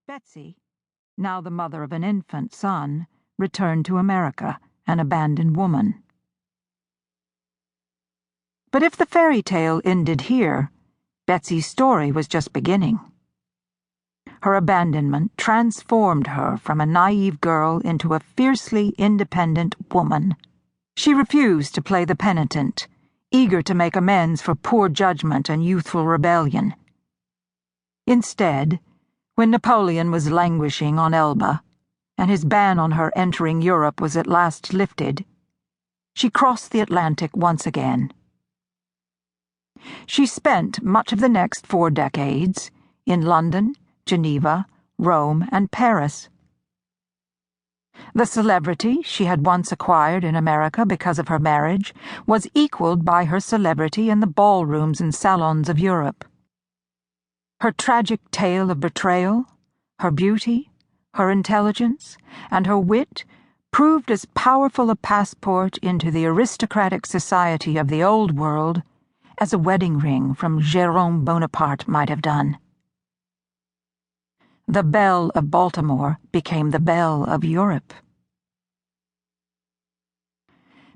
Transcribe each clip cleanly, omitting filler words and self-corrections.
Betsy, now the mother of an infant son, returned to America, an abandoned woman. But if the fairy tale ended here, Betsy's story was just beginning. Her abandonment transformed her from a naive girl into a fiercely independent woman. She refused to play the penitent, eager to make amends for poor judgment and youthful rebellion. Instead, when Napoleon was languishing on Elba, and his ban on her entering Europe was at last lifted, she crossed the Atlantic once again. She spent much of the next 4 decades in London, Geneva, Rome, and Paris. The celebrity she had once acquired in America because of her marriage was equaled by her celebrity in the ballrooms and salons of Europe. Her tragic tale of betrayal, her beauty, her intelligence, and her wit proved as powerful a passport into the aristocratic society of the Old World as a wedding ring from Jérôme Bonaparte might have done. The Belle of Baltimore became the Belle of Europe.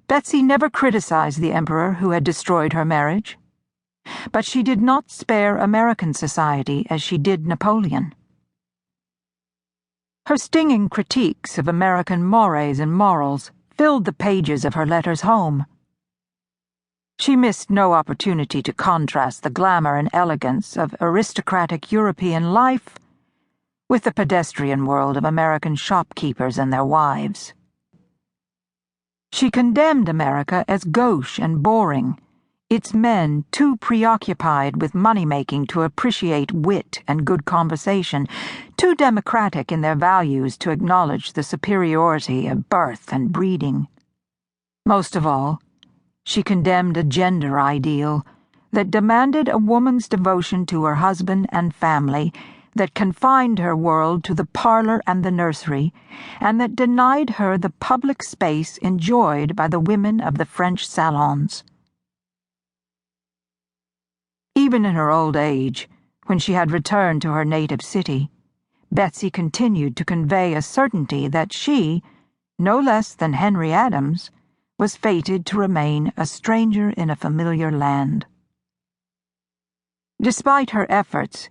Betsy never criticized the emperor who had destroyed her marriage, but she did not spare American society as she did Napoleon. Her stinging critiques of American mores and morals filled the pages of her letters home. She missed no opportunity to contrast the glamour and elegance of aristocratic European life with the pedestrian world of American shopkeepers and their wives. She condemned America as gauche and boring, its men too preoccupied with money-making to appreciate wit and good conversation, too democratic in their values to acknowledge the superiority of birth and breeding. Most of all, she condemned a gender ideal that demanded a woman's devotion to her husband and family, that confined her world to the parlor and the nursery, and that denied her the public space enjoyed by the women of the French salons. Even in her old age, when she had returned to her native city, Betsy continued to convey a certainty that she, no less than Henry Adams, was fated to remain a stranger in a familiar land. Despite her efforts,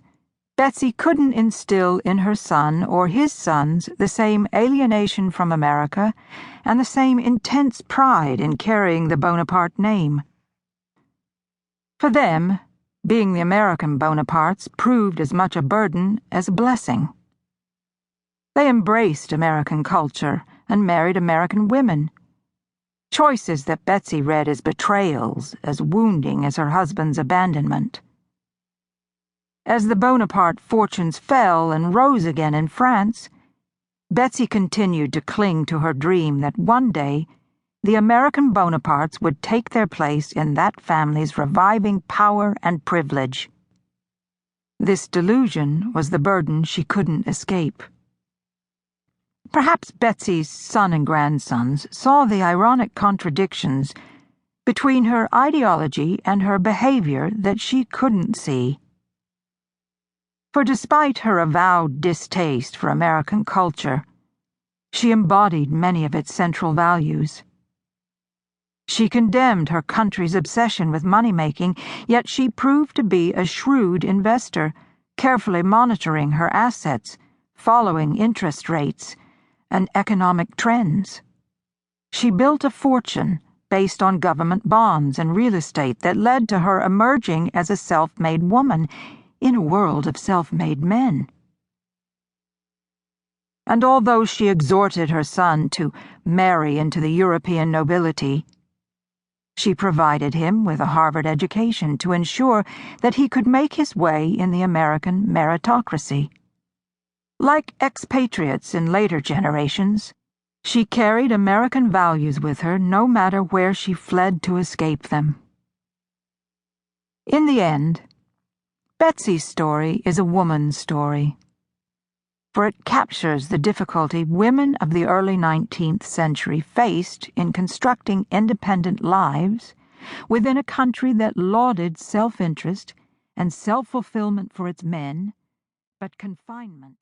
Betsy couldn't instill in her son or his sons the same alienation from America and the same intense pride in carrying the Bonaparte name. For them, being the American Bonapartes proved as much a burden as a blessing. They embraced American culture and married American women, choices that Betsy read as betrayals, as wounding as her husband's abandonment. As the Bonaparte fortunes fell and rose again in France, Betsy continued to cling to her dream that one day the American Bonapartes would take their place in that family's reviving power and privilege. This delusion was the burden she couldn't escape. Perhaps Betsy's son and grandsons saw the ironic contradictions between her ideology and her behavior that she couldn't see. For despite her avowed distaste for American culture, she embodied many of its central values. She condemned her country's obsession with money-making, yet she proved to be a shrewd investor, carefully monitoring her assets, following interest rates and economic trends. She built a fortune based on government bonds and real estate that led to her emerging as a self-made woman in a world of self-made men. And although she exhorted her son to marry into the European nobility, she provided him with a Harvard education to ensure that he could make his way in the American meritocracy. Like expatriates in later generations, she carried American values with her no matter where she fled to escape them. In the end, Betsy's story is a woman's story, for it captures the difficulty women of the early 19th century faced in constructing independent lives within a country that lauded self-interest and self-fulfillment for its men, but confinement